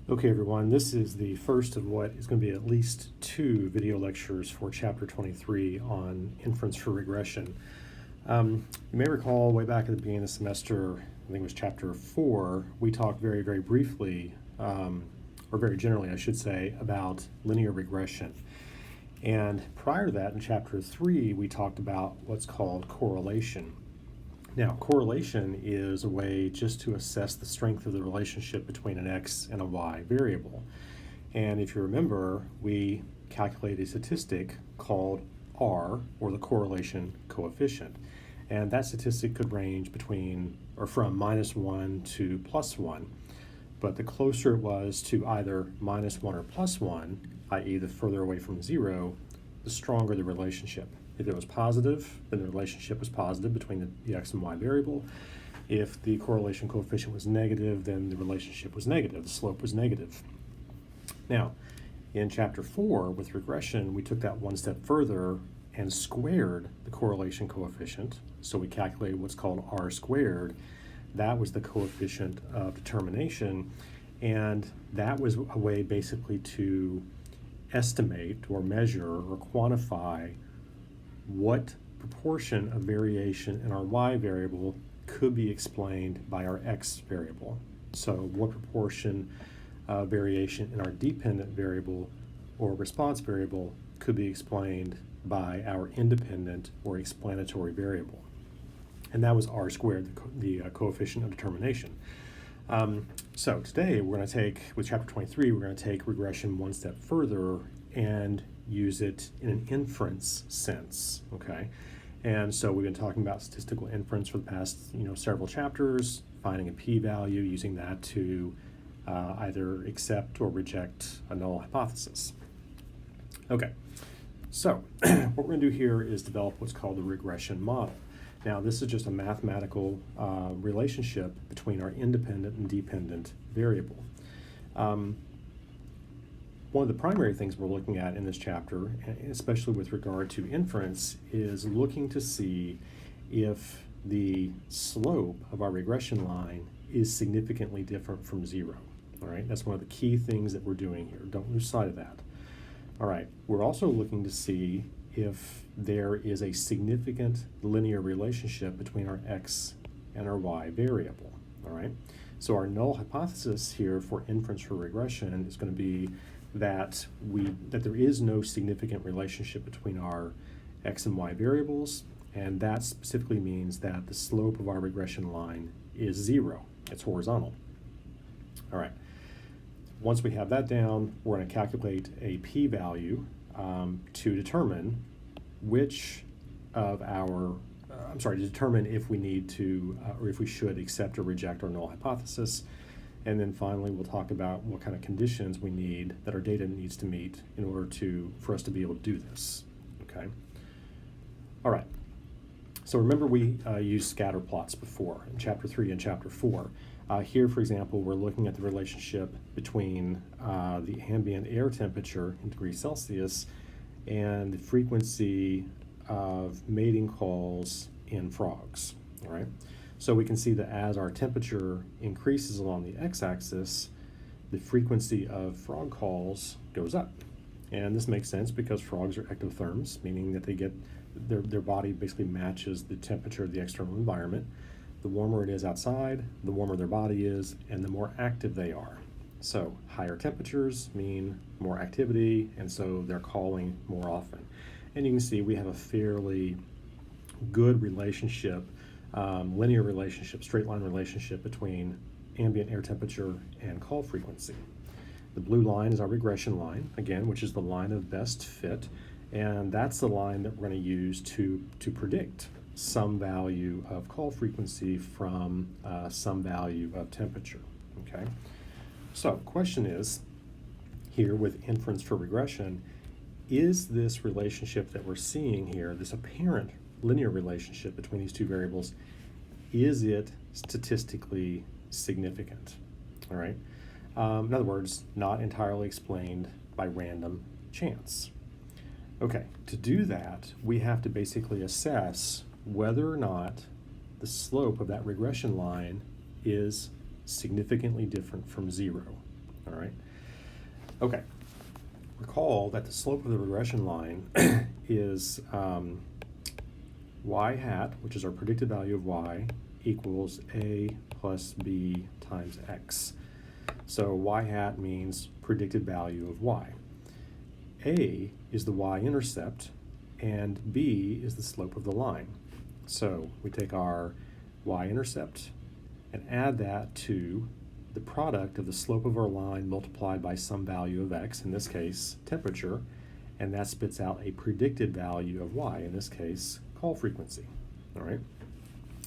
Okay, everyone, this is the first of what is going to be at least two video lectures for Chapter 23 on Inference for Regression. You may recall way back at the beginning of the semester, I think it was Chapter 4, we talked very briefly, or very generally, I should say, about linear regression. And prior to that, in Chapter 3, we talked about what's called correlation. Now, correlation is a way just to assess the strength of the relationship between an x and a y variable. And if you remember, we calculate a statistic called R, or the correlation coefficient. And that statistic could range between, or from -1 to +1. But the closer it was to either -1 or +1, i.e. the further away from 0, the stronger the relationship. If it was positive, then the relationship was positive between the x and y variable. If the correlation coefficient was negative, then the relationship was negative, the slope was negative. Now, in Chapter 4, with regression, we took that one step further and squared the correlation coefficient. So we calculated what's called R squared. That was the coefficient of determination, and that was a way basically to estimate or measure or quantify what proportion of variation in our y variable could be explained by our x variable. So what proportion of variation in our dependent variable or response variable could be explained by our independent or explanatory variable. And that was R squared, the coefficient of determination. So today we're going to take, with Chapter 23, we're going to take regression one step further and use it in an inference sense, okay? And so we've been talking about statistical inference for the past, several chapters, finding a p-value, using that to either accept or reject a null hypothesis. Okay, so what we're going to do here is develop what's called the regression model. Now, this is just a mathematical relationship between our independent and dependent variable. One of the primary things we're looking at in this chapter, especially with regard to inference, is looking to see if the slope of our regression line is significantly different from 0. All right, that's one of the key things that we're doing here. Don't lose sight of that. All right, we're also looking to see if there is a significant linear relationship between our x and our y variable. All right, so our null hypothesis here for inference for regression is going to be that there is no significant relationship between our x and y variables, and that specifically means that the slope of our regression line is 0. It's horizontal. All right. Once we have that down, we're going to calculate a p-value to determine which of our, to determine if we need to, or if we should accept or reject our null hypothesis. And then finally, we'll talk about what kind of conditions we need that our data needs to meet in order for us to be able to do this, okay? All right, so remember we used scatter plots before in Chapter 3 and Chapter 4. Here, for example, we're looking at the relationship between the ambient air temperature in degrees Celsius and the frequency of mating calls in frogs, all right? So we can see that as our temperature increases along the x-axis, the frequency of frog calls goes up. And this makes sense because frogs are ectotherms, meaning that they get their body basically matches the temperature of the external environment. The warmer it is outside, the warmer their body is, and the more active they are. So higher temperatures mean more activity, and so they're calling more often. And you can see we have a fairly good relationship, linear relationship, straight line relationship between ambient air temperature and call frequency. The blue line is our regression line, again, which is the line of best fit, and that's the line that we're going to use to predict some value of call frequency from some value of temperature, okay? So question is, here with inference for regression, is this relationship that we're seeing here, this apparent linear relationship between these two variables, is it statistically significant? All right. In other words, not entirely explained by random chance. Okay, to do that, we have to basically assess whether or not the slope of that regression line is significantly different from 0. All all right? Okay, recall that the slope of the regression line is y hat, which is our predicted value of y, equals a plus b times x. So y hat means predicted value of y. A is the y-intercept, and b is the slope of the line. So we take our y-intercept and add that to the product of the slope of our line multiplied by some value of x, in this case temperature, and that spits out a predicted value of y, in this case call frequency. All right.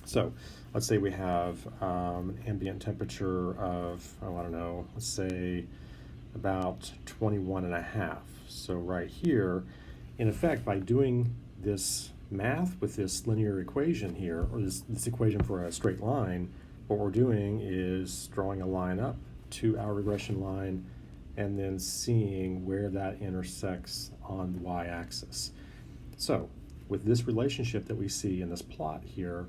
So let's say we have an ambient temperature of, oh, I don't know, let's say about 21.5. So right here, in effect, by doing this math with this linear equation here, or this equation for a straight line, what we're doing is drawing a line up to our regression line and then seeing where that intersects on the y-axis. So with this relationship that we see in this plot here,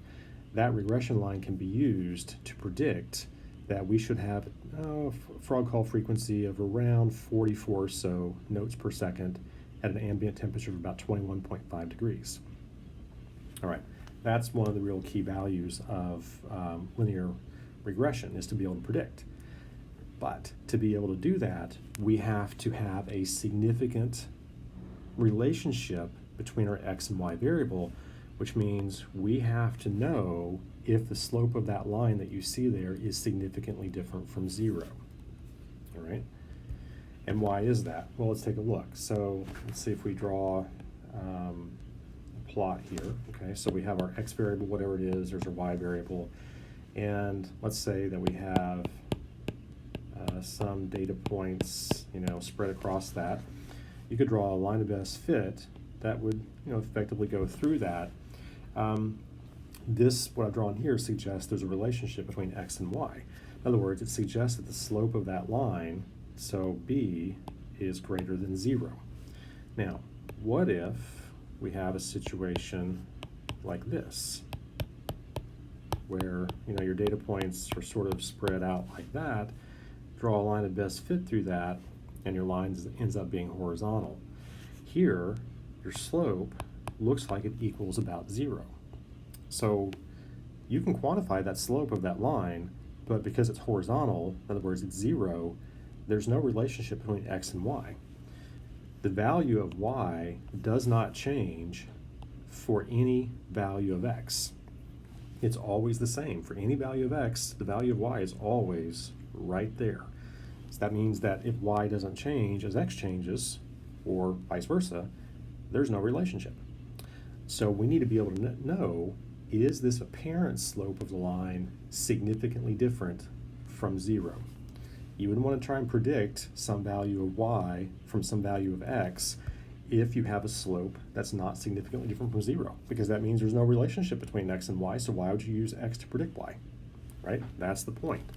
that regression line can be used to predict that we should have a frog call frequency of around 44 or so notes per second at an ambient temperature of about 21.5 degrees. All right, that's one of the real key values of linear regression, is to be able to predict. But to be able to do that, we have to have a significant relationship between our x and y variable, which means we have to know if the slope of that line that you see there is significantly different from 0. All right? And why is that? Well, let's take a look. So let's see if we draw a plot here. Okay, so we have our x variable, whatever it is, there's our y variable, and let's say that we have some data points, spread across that. You could draw a line of best fit that would, effectively go through that. What I've drawn here suggests there's a relationship between x and y. In other words, it suggests that the slope of that line, so b, is greater than 0. Now, what if we have a situation like this, where your data points are sort of spread out like that, draw a line of best fit through that, and your line ends up being horizontal. Here, your slope looks like it equals about 0. So you can quantify that slope of that line, but because it's horizontal, in other words, it's 0, there's no relationship between x and y. The value of y does not change for any value of x. It's always the same. For any value of x, the value of y is always right there. So that means that if y doesn't change as x changes, or vice versa, there's no relationship. So we need to be able to know, is this apparent slope of the line significantly different from 0? You would want to try and predict some value of y from some value of x if you have a slope that's not significantly different from 0, because that means there's no relationship between x and y, so why would you use x to predict y, right? That's the point.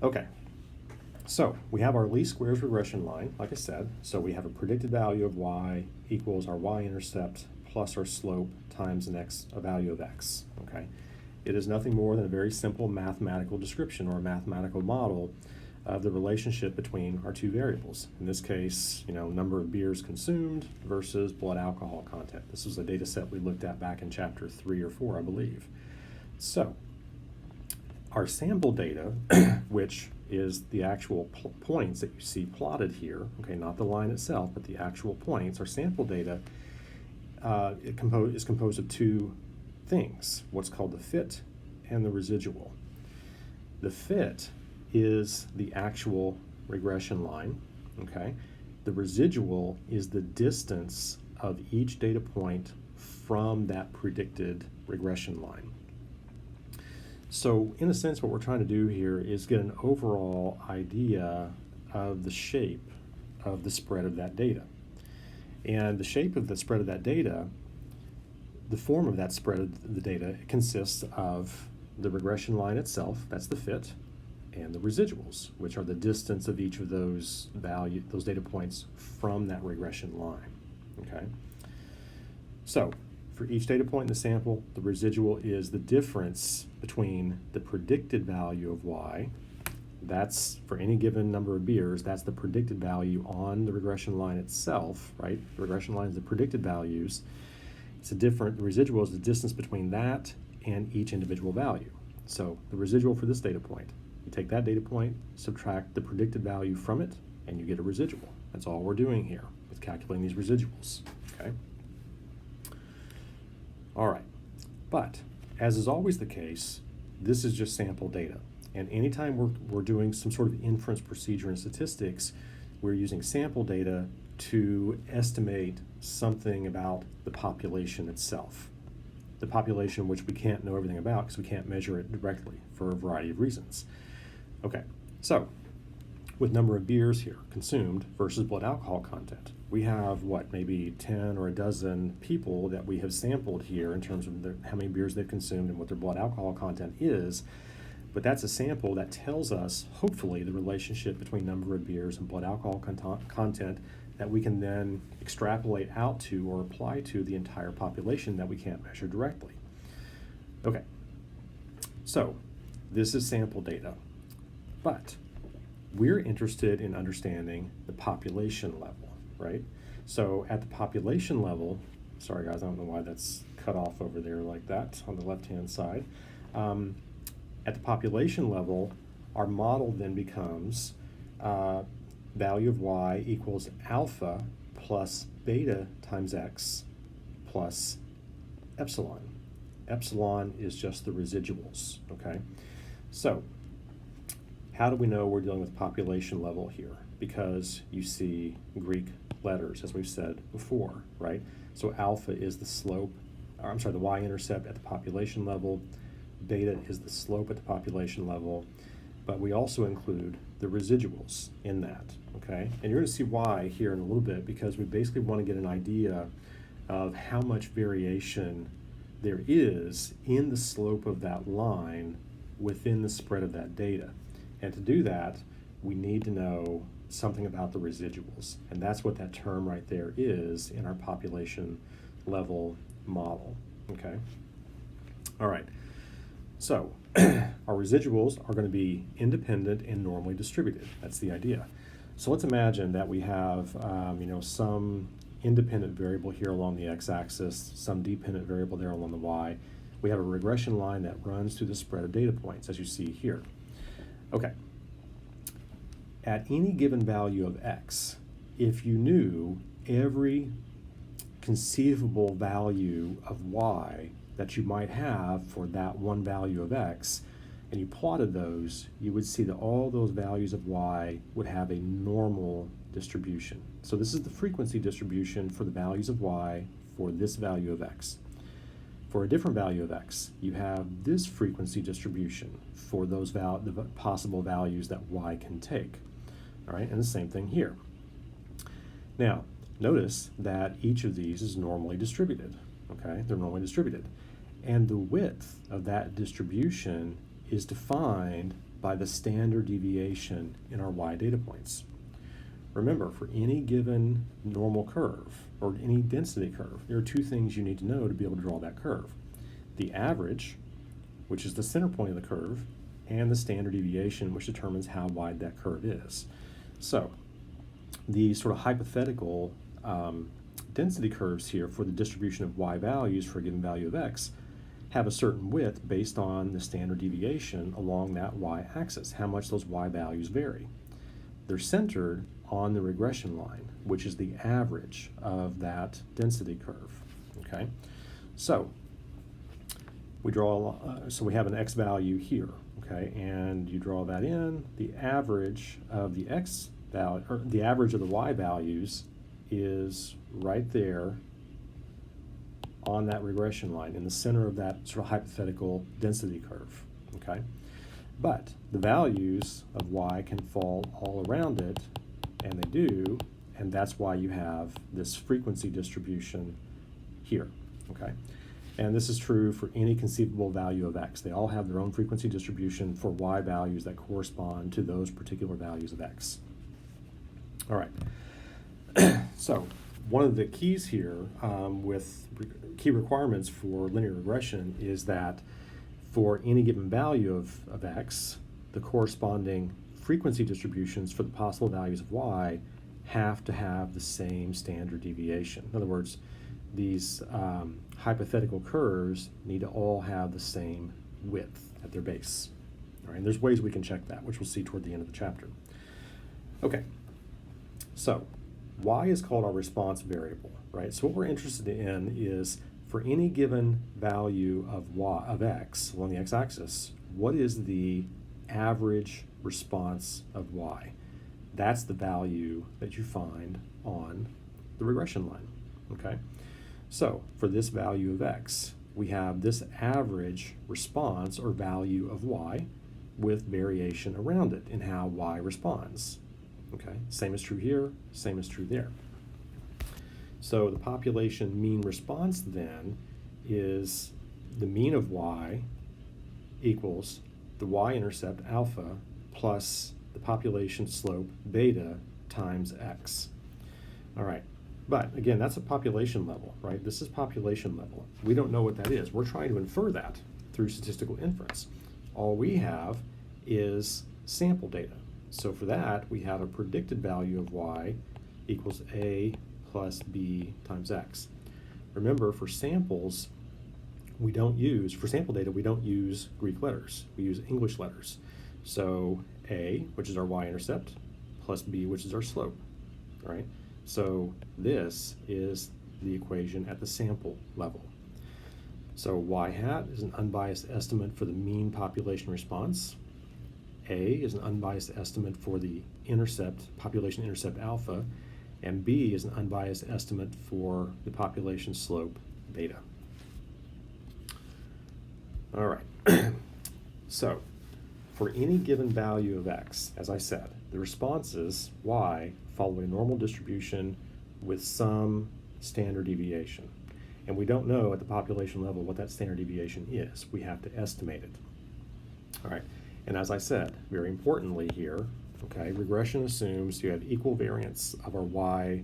Okay, so we have our least squares regression line, like I said. So we have a predicted value of y equals our y-intercept plus our slope times a value of x, okay? It is nothing more than a very simple mathematical description or a mathematical model of the relationship between our two variables. In this case, number of beers consumed versus blood alcohol content. This was a data set we looked at back in chapter 3 or 4, I believe. So our sample data, which is the actual points that you see plotted here, okay, not the line itself, but the actual points, our sample data is composed of two things, what's called the fit and the residual. The fit is the actual regression line, okay? The residual is the distance of each data point from that predicted regression line. So in a sense, what we're trying to do here is get an overall idea of the shape of the spread of that data. And the shape of the spread of that data, the form of that spread of the data, consists of the regression line itself, that's the fit, and the residuals, which are the distance of each of those data points from that regression line, okay? So for each data point in the sample, the residual is the difference between the predicted value of y That's for any given number of beers, that's the predicted value on the regression line itself, right? The regression line is the predicted values. The residual is the distance between that and each individual value. So the residual for this data point, you take that data point, subtract the predicted value from it, and you get a residual. That's all we're doing here with calculating these residuals, okay? All right, but as is always the case, this is just sample data. And anytime we're doing some sort of inference procedure in statistics, we're using sample data to estimate something about the population itself. The population which we can't know everything about because we can't measure it directly for a variety of reasons. Okay, so with number of beers here consumed versus blood alcohol content, we have what, maybe 10 or a dozen people that we have sampled here in terms of how many beers they've consumed and what their blood alcohol content is. But that's a sample that tells us, hopefully, the relationship between number of beers and blood alcohol content that we can then extrapolate out to or apply to the entire population that we can't measure directly. Okay, so this is sample data, but we're interested in understanding the population level, right? So at the population level, sorry guys, I don't know why that's cut off over there like that on the left-hand side. At the population level, our model then becomes value of y equals alpha plus beta times x plus epsilon. Epsilon is just the residuals, okay? So how do we know we're dealing with population level here? Because you see Greek letters, as we've said before, right? So alpha is the slope, or I'm sorry, the y-intercept at the population level. Beta is the slope at the population level, but we also include the residuals in that, okay? And you're going to see why here in a little bit, because we basically want to get an idea of how much variation there is in the slope of that line within the spread of that data. And to do that, we need to know something about the residuals, and that's what that term right there is in our population level model, okay? All right. So our residuals are going to be independent and normally distributed. That's the idea. So let's imagine that we have some independent variable here along the x-axis, some dependent variable there along the y. We have a regression line that runs through the spread of data points, as you see here. Okay. At any given value of x, if you knew every conceivable value of y that you might have for that one value of x, and you plotted those, you would see that all those values of y would have a normal distribution. So this is the frequency distribution for the values of y for this value of x. For a different value of x, you have this frequency distribution for those the possible values that y can take. All right, and the same thing here. Now, notice that each of these is normally distributed. Okay, they're normally distributed. And the width of that distribution is defined by the standard deviation in our y data points. Remember, for any given normal curve or any density curve, there are two things you need to know to be able to draw that curve. The average, which is the center point of the curve, and the standard deviation, which determines how wide that curve is. So the sort of hypothetical density curves here for the distribution of y values for a given value of x have a certain width based on the standard deviation along that y-axis, how much those y values vary. They're centered on the regression line, which is the average of that density curve, okay? So we have an x value here, okay, and you draw that in. The average of the x value, or the average of the y values is right there on that regression line in the center of that sort of hypothetical density curve, okay? But the values of y can fall all around it, and they do, and that's why you have this frequency distribution here, okay? And this is true for any conceivable value of x. They all have their own frequency distribution for y values that correspond to those particular values of x. All right, so one of the keys here with key requirements for linear regression is that for any given value of x, the corresponding frequency distributions for the possible values of y have to have the same standard deviation. In other words, these hypothetical curves need to all have the same width at their base. All right, and there's ways we can check that, which we'll see toward the end of the chapter. Okay, so y is called our response variable, right? So what we're interested in is for any given value of x along the x-axis, what is the average response of y? That's the value that you find on the regression line, okay? So for this value of x, we have this average response or value of y with variation around it in how y responds, okay? Same is true here, same is true there. So the population mean response then is the mean of y equals the y-intercept alpha plus the population slope beta times x. All right, but again, that's a population level, right? This is population level. We don't know what that is. We're trying to infer that through statistical inference. All we have is sample data. So for that, we have a predicted value of y equals a plus b times x. Remember, for samples, for sample data, we don't use Greek letters. We use English letters. So a, which is our y-intercept, plus b, which is our slope, all right? So this is the equation at the sample level. So y hat is an unbiased estimate for the mean population response. A is an unbiased estimate for the population intercept alpha, and B is an unbiased estimate for the population slope beta. All right, so for any given value of x, as I said, the responses, y, follow a normal distribution with some standard deviation. And we don't know at the population level what that standard deviation is. We have to estimate it. All right, and as I said, very importantly here, okay, regression assumes you have equal variance of our y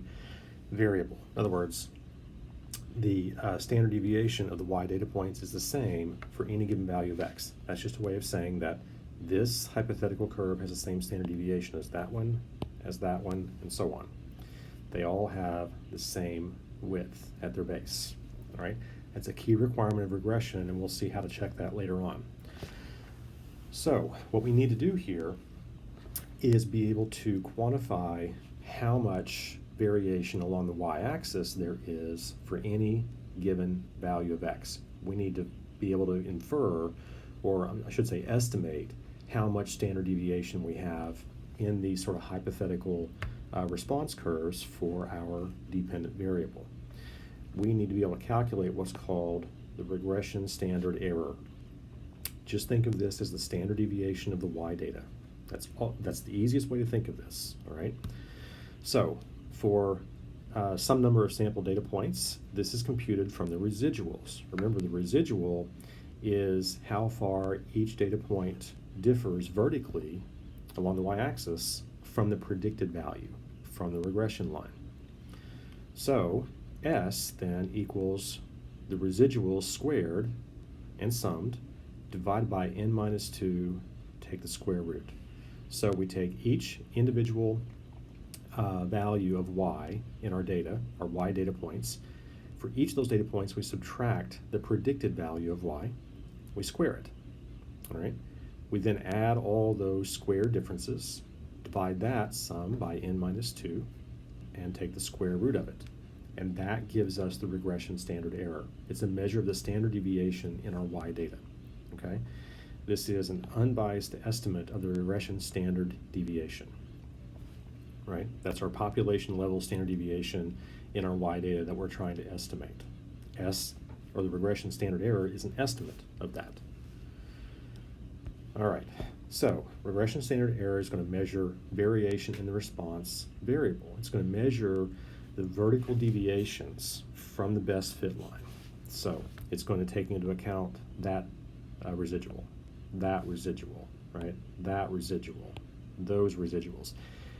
variable. In other words, the standard deviation of the y data points is the same for any given value of x. That's just a way of saying that this hypothetical curve has the same standard deviation as that one, and so on. They all have the same width at their base, all right? That's a key requirement of regression, and we'll see how to check that later on. So what we need to do here is be able to quantify how much variation along the y-axis there is for any given value of x. We need to be able to infer, or I should say estimate, how much standard deviation we have in these sort of hypothetical response curves for our dependent variable. We need to be able to calculate what's called the regression standard error. Just think of this as the standard deviation of the y data. That's the easiest way to think of this, all right? So for some number of sample data points, this is computed from the residuals. Remember, the residual is how far each data point differs vertically along the y-axis from the predicted value, from the regression line. So S then equals the residuals squared and summed, divided by n minus 2, take the square root. So we take each individual value of y in our data, our y data points. For each of those data points, we subtract the predicted value of y. We square it, all right? We then add all those square differences, divide that sum by n minus 2, and take the square root of it. And that gives us the regression standard error. It's a measure of the standard deviation in our y data, okay? This is an unbiased estimate of the regression standard deviation, right? That's our population level standard deviation in our y data that we're trying to estimate. S, or the regression standard error, is an estimate of that. All right, so regression standard error is going to measure variation in the response variable. It's going to measure the vertical deviations from the best fit line. So it's going to take into account that residual, right? That residual, those residuals.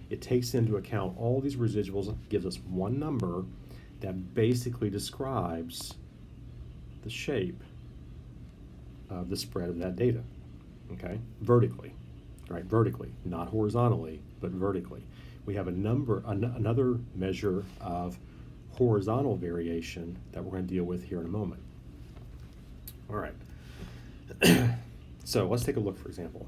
It takes into account all these residuals, gives us one number that basically describes the shape of the spread of that data, okay, vertically. right? Vertically, not horizontally, but vertically. We have another measure of horizontal variation that we're going to deal with here in a moment. All right. So let's take a look, for example.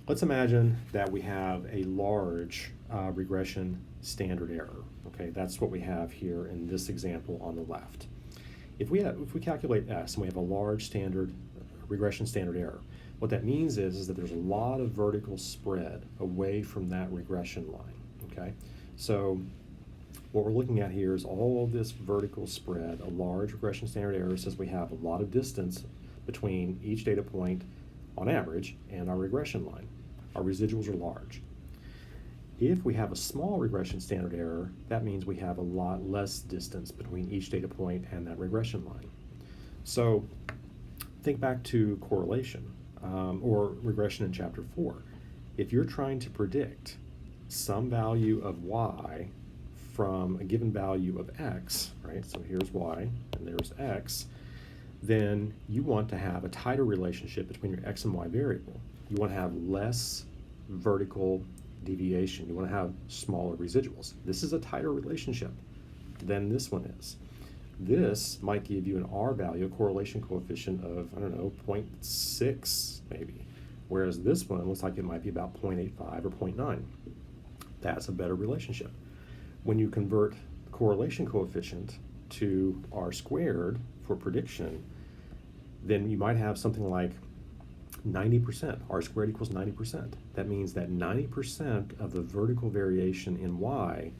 Let's imagine that we have a large regression standard error. Okay, that's what we have here in this example on the left. If we calculate S and we have a large regression standard error, what that means is that there's a lot of vertical spread away from that regression line. Okay, so what we're looking at here is all this vertical spread. A large regression standard error says we have a lot of distance between each data point on average and our regression line. Our residuals are large. If we have a small regression standard error, that means we have a lot less distance between each data point and that regression line. So think back to correlation or regression in chapter 4. If you're trying to predict some value of y from a given value of x, right? So here's y and there's x, then you want to have a tighter relationship between your x and y variable. You want to have less vertical deviation. You want to have smaller residuals. This is a tighter relationship than this one is. This might give you an R value, a correlation coefficient of, I don't know, 0.6 maybe, whereas this one looks like it might be about 0.85 or 0.9. That's a better relationship. When you convert the correlation coefficient to R squared for prediction, then you might have something like 90%. R squared equals 90%. That means that 90% of the vertical variation in y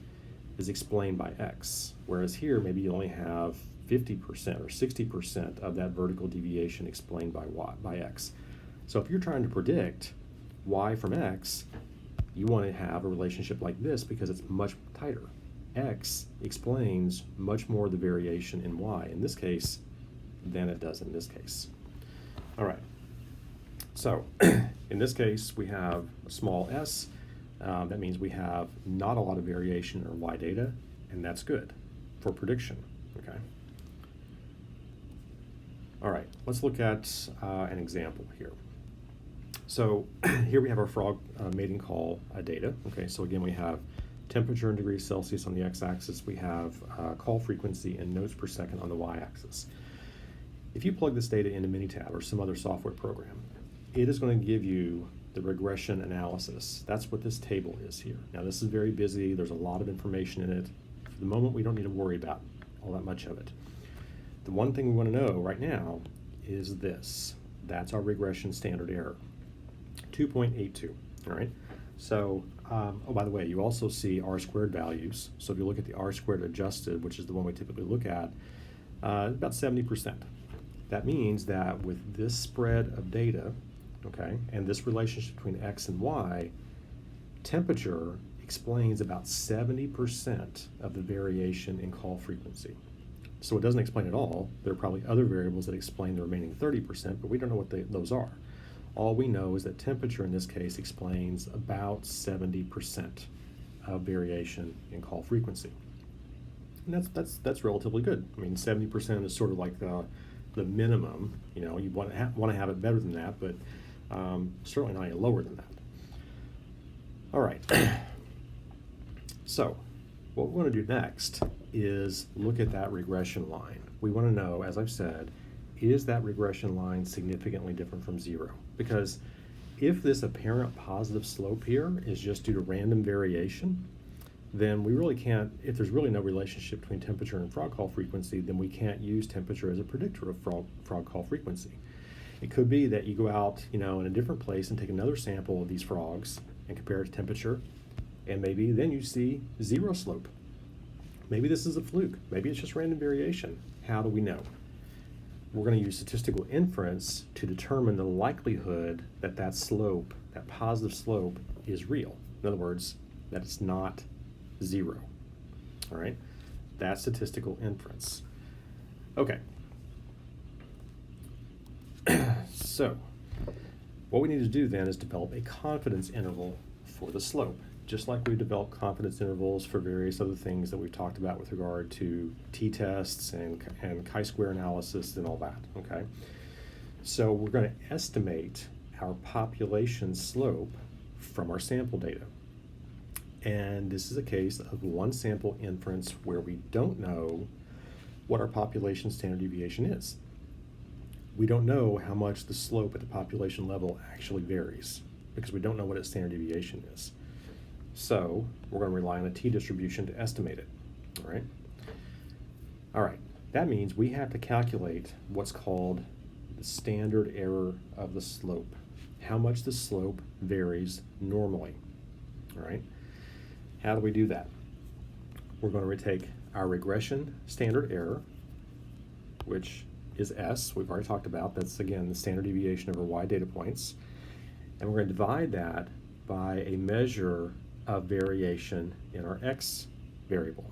is explained by x, whereas here maybe you only have 50% or 60% of that vertical deviation explained by x. So if you're trying to predict y from x, you want to have a relationship like this because it's much tighter. X explains much more of the variation in y in this case than it does in this case. All right. So in this case, we have a small s. That means we have not a lot of variation in our y data, and that's good for prediction. Okay. All right, let's look at an example here. So here we have our frog mating call data. Okay, so again, we have temperature in degrees Celsius on the x-axis. We have call frequency in notes per second on the y-axis. If you plug this data into Minitab or some other software program, it is going to give you the regression analysis. That's what this table is here. Now this is very busy. There's a lot of information in it. For the moment, we don't need to worry about all that much of it. The one thing we want to know right now is this. That's our regression standard error, 2.82, all right? So, oh, by the way, you also see R squared values. So if you look at the R squared adjusted, which is the one we typically look at, about 70%. That means that with this spread of data, okay, and this relationship between x and y, temperature explains about 70% of the variation in call frequency. So it doesn't explain it all. There are probably other variables that explain the remaining 30%, but we don't know what those are. All we know is that temperature in this case explains about 70% of variation in call frequency. And that's relatively good. I mean, 70% is sort of like the minimum. You know, you want to have it better than that, but certainly not any lower than that. All right. So what we want to do next is look at that regression line. We want to know, as I've said, is that regression line significantly different from zero? Because if this apparent positive slope here is just due to random variation, then we really can't, if there's really no relationship between temperature and frog call frequency, then we can't use temperature as a predictor of frog call frequency. It could be that you go out, you know, in a different place and take another sample of these frogs and compare it to temperature, and maybe then you see zero slope. Maybe this is a fluke. Maybe it's just random variation. How do we know? We're going to use statistical inference to determine the likelihood that that slope, that positive slope, is real. In other words, that it's not zero. All right? That's statistical inference. Okay. So, what we need to do then is develop a confidence interval for the slope, just like we develop confidence intervals for various other things that we've talked about with regard to t-tests and chi-square analysis and all that, okay? So we're going to estimate our population slope from our sample data. And this is a case of one sample inference where we don't know what our population standard deviation is. We don't know how much the slope at the population level actually varies because we don't know what its standard deviation is. So we're going to rely on a t-distribution to estimate it. All right. That means we have to calculate what's called the standard error of the slope, how much the slope varies normally. All right. How do we do that? We're going to take our regression standard error, which is S, we've already talked about. That's, again, the standard deviation over Y data points. And we're going to divide that by a measure of variation in our X variable.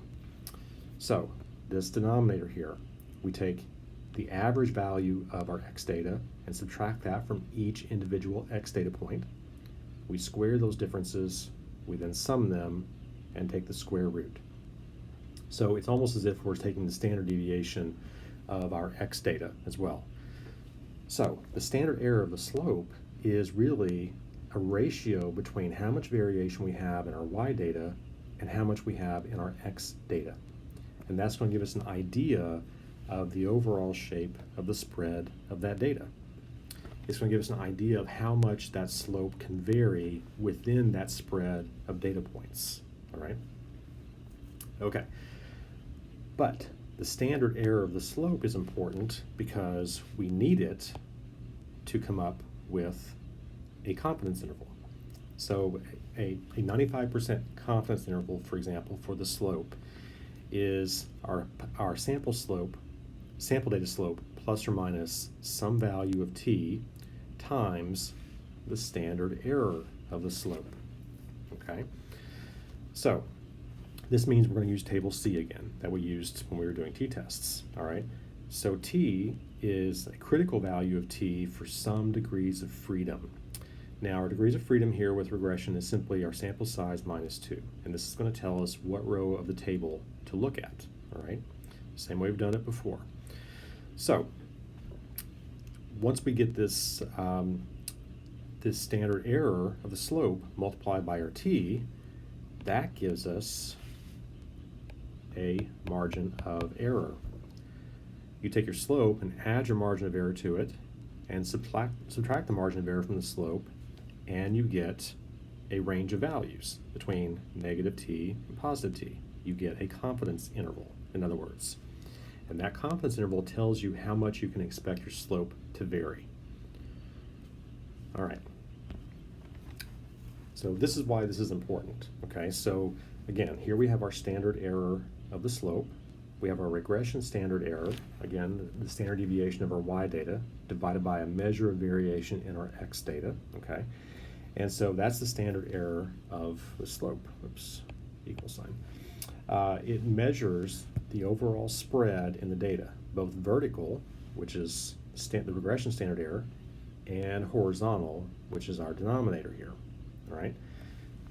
So this denominator here, we take the average value of our X data and subtract that from each individual X data point. We square those differences, we then sum them and take the square root. So it's almost as if we're taking the standard deviation of our X data as well. So the standard error of the slope is really a ratio between how much variation we have in our Y data and how much we have in our X data. And that's going to give us an idea of the overall shape of the spread of that data. It's going to give us an idea of how much that slope can vary within that spread of data points. All right? Okay. But the standard error of the slope is important because we need it to come up with a confidence interval. So a 95% confidence interval, for example, for the slope is our sample data slope plus or minus some value of t times the standard error of the slope. Okay? So this means we're going to use table C again that we used when we were doing t-tests. All right? So t is a critical value of t for some degrees of freedom. Now, our degrees of freedom here with regression is simply our sample size minus 2. And this is going to tell us what row of the table to look at. All right? Same way we've done it before. So once we get this, this standard error of the slope multiplied by our t, that gives us a margin of error. You take your slope and add your margin of error to it and subtract the margin of error from the slope, and you get a range of values between negative t and positive t. You get a confidence interval, in other words. And that confidence interval tells you how much you can expect your slope to vary. All right. So this is why this is important. Okay, so again, here we have our standard error of the slope. We have our regression standard error, again, the standard deviation of our Y data, divided by a measure of variation in our X data, okay? And so that's the standard error of the slope. Oops, equal sign. It measures the overall spread in the data, both vertical, which is the regression standard error, and horizontal, which is our denominator here, all right?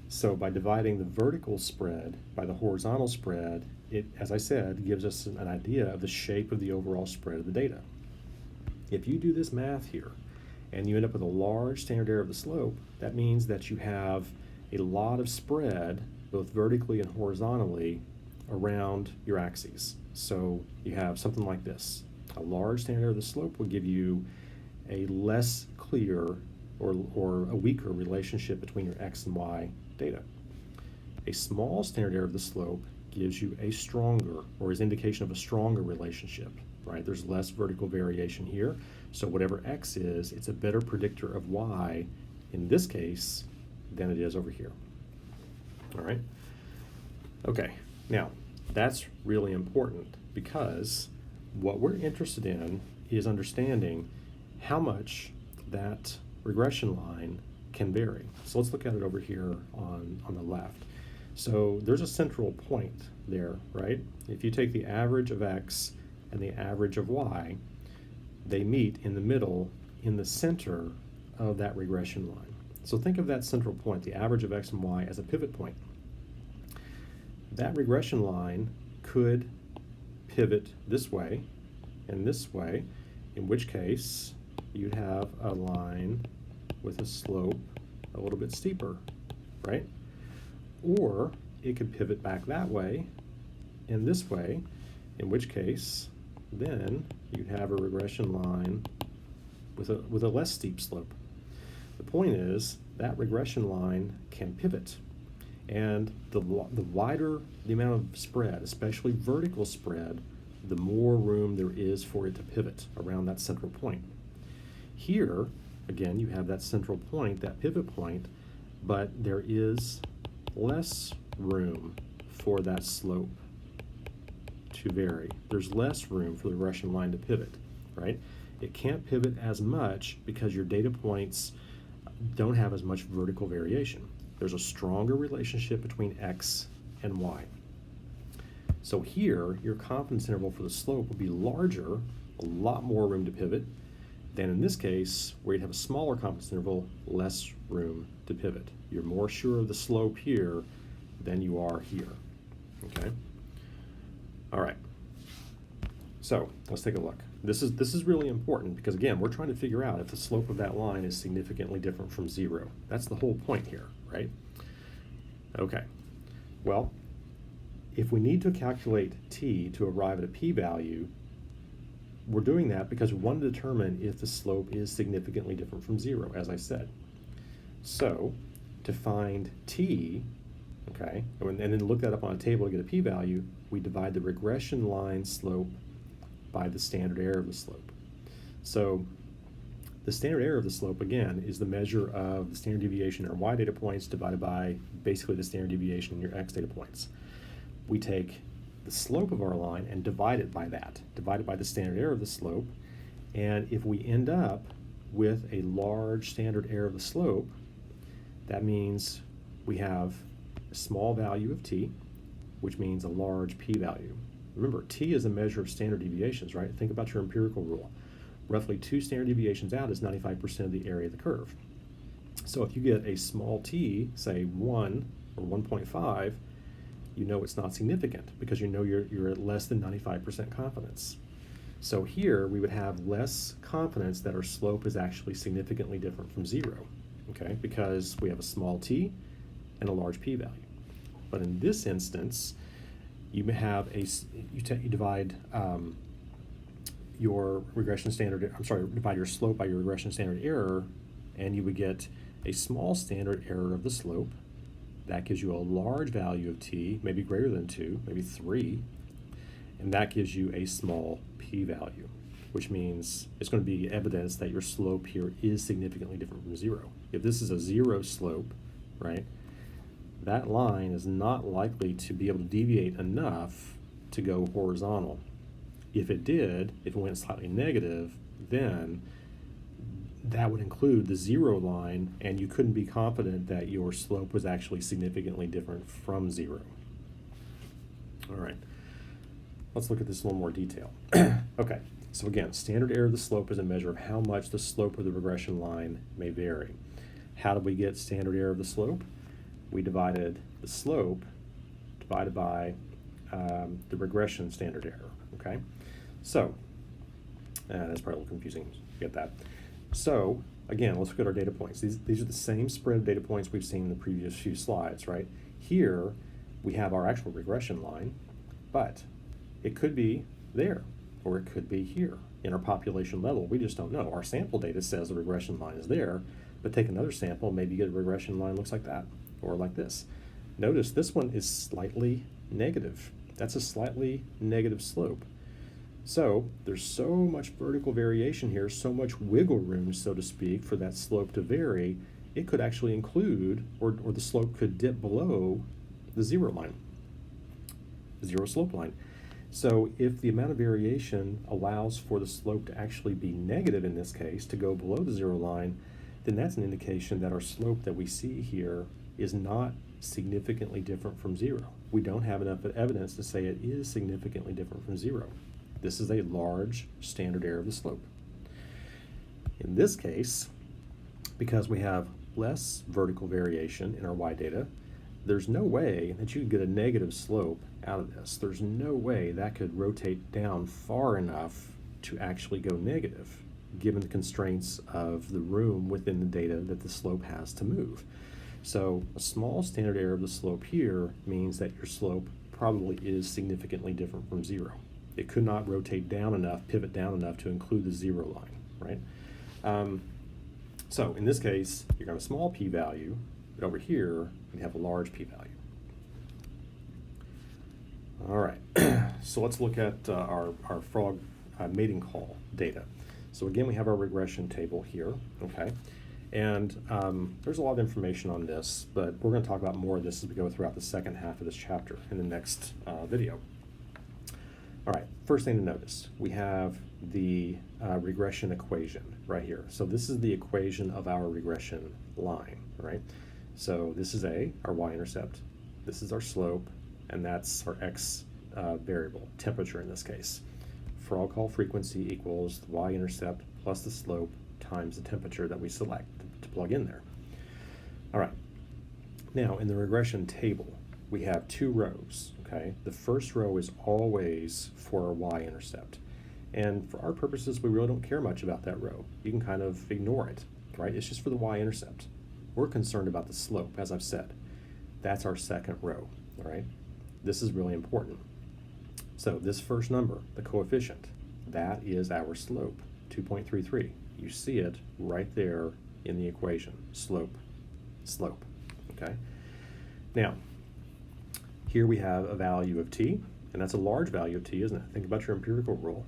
So by dividing the vertical spread by the horizontal spread, it, as I said, gives us an idea of the shape of the overall spread of the data. If you do this math here and you end up with a large standard error of the slope, that means that you have a lot of spread, both vertically and horizontally, around your axes. So you have something like this. A large standard error of the slope will give you a less clear or a weaker relationship between your X and Y data. A small standard error of the slope gives you a stronger, or is indication of a stronger relationship, right? There's less vertical variation here, so whatever X is, it's a better predictor of Y in this case than it is over here. All right? Okay, now that's really important because what we're interested in is understanding how much that regression line can vary. So let's look at it over here on the left. So there's a central point there, right? If you take the average of X and the average of Y, they meet in the middle, in the center of that regression line. So think of that central point, the average of X and Y, as a pivot point. That regression line could pivot this way and this way, in which case you'd have a line with a slope a little bit steeper, right? Or it could pivot back that way and this way, in which case then you'd have a regression line with a less steep slope. The point is that regression line can pivot, and the wider the amount of spread, especially vertical spread, the more room there is for it to pivot around that central point. Here, again, you have that central point, that pivot point, but there is less room for that slope to vary. There's less room for the regression line to pivot, right? It can't pivot as much because your data points don't have as much vertical variation. There's a stronger relationship between x and y. So here, your confidence interval for the slope will be larger, a lot more room to pivot, than in this case, where you'd have a smaller confidence interval, less room to pivot. You're more sure of the slope here than you are here, okay? All right, so let's take a look. This is really important because, again, we're trying to figure out if the slope of that line is significantly different from 0. That's the whole point here, right? Okay, well, if we need to calculate t to arrive at a p-value, we're doing that because we want to determine if the slope is significantly different from 0, as I said. So, to find t, okay, and then look that up on a table to get a p-value, we divide the regression line slope by the standard error of the slope. So the standard error of the slope, again, is the measure of the standard deviation in our y data points divided by basically the standard deviation in your x data points. We take the slope of our line and divide it by that, divided by the standard error of the slope, and if we end up with a large standard error of the slope, that means we have a small value of t, which means a large p-value. Remember, t is a measure of standard deviations, right? Think about your empirical rule. Roughly 2 standard deviations out is 95% of the area of the curve. So if you get a small t, say 1 or 1.5, you know it's not significant because you know you're at less than 95% confidence. So here we would have less confidence that our slope is actually significantly different from 0, okay? Because we have a small t and a large p-value. But in this instance, you have you divide your regression standard, divide your slope by your regression standard error, and you would get a small standard error of the slope. That gives you a large value of t, maybe greater than 2, maybe 3, and that gives you a small p-value, which means it's going to be evidence that your slope here is significantly different from 0. If this is a 0 slope, right, that line is not likely to be able to deviate enough to go horizontal. If it did, if it went slightly negative, then that would include the 0 line, and you couldn't be confident that your slope was actually significantly different from 0. All right, let's look at this in a little more detail. Okay, so again, standard error of the slope is a measure of how much the slope of the regression line may vary. How did we get standard error of the slope? We divided the slope divided by the regression standard error, okay? So, that's probably a little confusing, get that. So, again, let's look at our data points. These are the same spread of data points we've seen in the previous few slides, right? Here, we have our actual regression line, but it could be there, or it could be here in our population level. We just don't know. Our sample data says the regression line is there, but take another sample, maybe you get a regression line looks like that, or like this. Notice this one is slightly negative. That's a slightly negative slope. So there's so much vertical variation here, so much wiggle room, so to speak, for that slope to vary. It could actually include, or the slope could dip below the 0 line, the 0 slope line. So if the amount of variation allows for the slope to actually be negative in this case, to go below the 0 line, then that's an indication that our slope that we see here is not significantly different from 0. We don't have enough evidence to say it is significantly different from 0. This is a large standard error of the slope. In this case, because we have less vertical variation in our y data, there's no way that you could get a negative slope out of this. There's no way that could rotate down far enough to actually go negative. given the constraints of the room within the data that the slope has to move. So a small standard error of the slope here means that your slope probably is significantly different from 0. It could not rotate down enough, pivot down enough to include the 0 line, right? So in this case, you're going to have a small p-value, but over here, we have a large p-value. All right, so let's look at our frog mating call data. So again, we have our regression table here, okay? And there's a lot of information on this, but we're going to talk about more of this as we go throughout the second half of this chapter in the next video. All right, first thing to notice, we have the regression equation right here. So this is the equation of our regression line, right? So this is our y-intercept, this is our slope, and that's our x variable, temperature in this case. Frog call frequency equals the y-intercept plus the slope times the temperature that we select to plug in there. All right, now in the regression table, we have 2 rows, okay? The first row is always for our y-intercept. And for our purposes, we really don't care much about that row. You can kind of ignore it, right? It's just for the y-intercept. We're concerned about the slope, as I've said. That's our second row, all right? This is really important. So this first number, the coefficient, that is our slope, 2.33. You see it right there in the equation, slope, slope, okay? Now, here we have a value of t, and that's a large value of t, isn't it? Think about your empirical rule.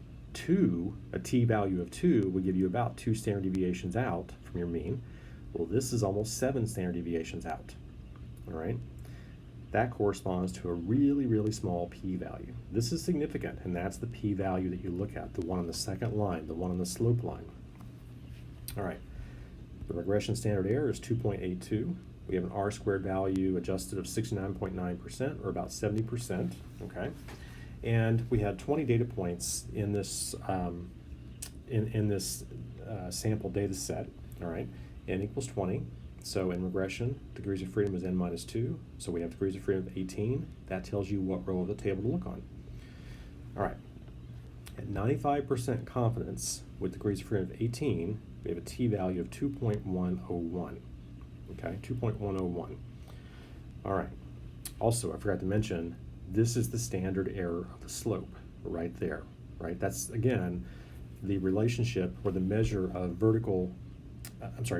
A t value of 2 would give you about 2 standard deviations out from your mean. Well, this is almost 7 standard deviations out, all right? That corresponds to a really, really small p-value. This is significant, and that's the p-value that you look at, the one on the second line, the one on the slope line. All right, the regression standard error is 2.82. We have an r-squared value adjusted of 69.9%, or about 70%, okay? And we had 20 data points in this, sample data set, all right? N equals 20. So in regression, degrees of freedom is n minus 2. So we have degrees of freedom of 18. That tells you what row of the table to look on. All right. At 95% confidence with degrees of freedom of 18, we have a t-value of 2.101. Okay, 2.101. All right. Also, I forgot to mention, this is the standard error of the slope right there, right? That's, again, the relationship or the measure of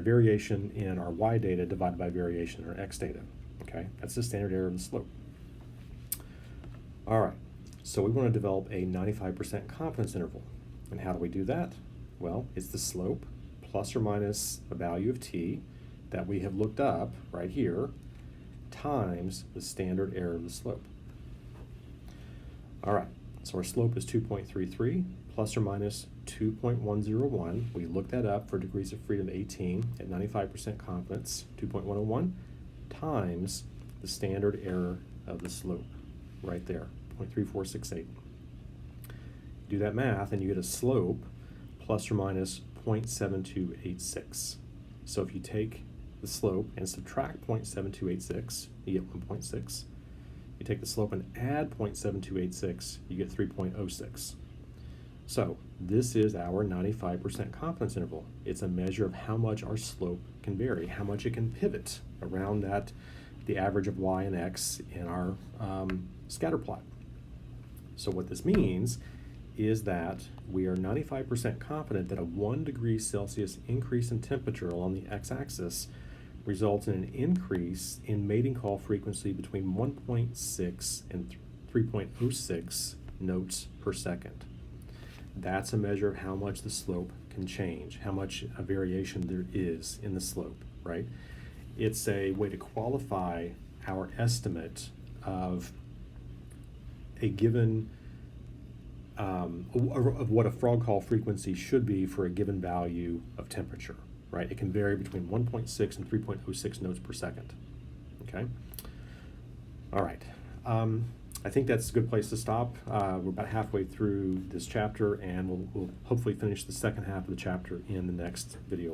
variation in our y data divided by variation in our x data, okay? That's the standard error of the slope. All right, so we want to develop a 95% confidence interval. And how do we do that? Well, it's the slope plus or minus a value of t that we have looked up right here times the standard error of the slope. All right, so our slope is 2.33 plus or minus 2.101. We looked that up for degrees of freedom 18 at 95% confidence, 2.101 times the standard error of the slope right there, 0.3468. Do that math and you get a slope plus or minus 0.7286. So if you take the slope and subtract 0.7286, you get 1.6. You take the slope and add 0.7286, you get 3.06. So this is our 95% confidence interval. It's a measure of how much our slope can vary, how much it can pivot around that, the average of y and x in our scatter plot. So what this means is that we are 95% confident that a 1 degree Celsius increase in temperature along the x-axis results in an increase in mating call frequency between 1.6 and 3.06 notes per second. That's a measure of how much the slope can change, how much a variation there is in the slope, right? It's a way to qualify our estimate of a given, of what a frog call frequency should be for a given value of temperature, right? It can vary between 1.6 and 3.06 notes per second, okay? All right. I think that's a good place to stop. We're about halfway through this chapter, and we'll hopefully finish the second half of the chapter in the next video.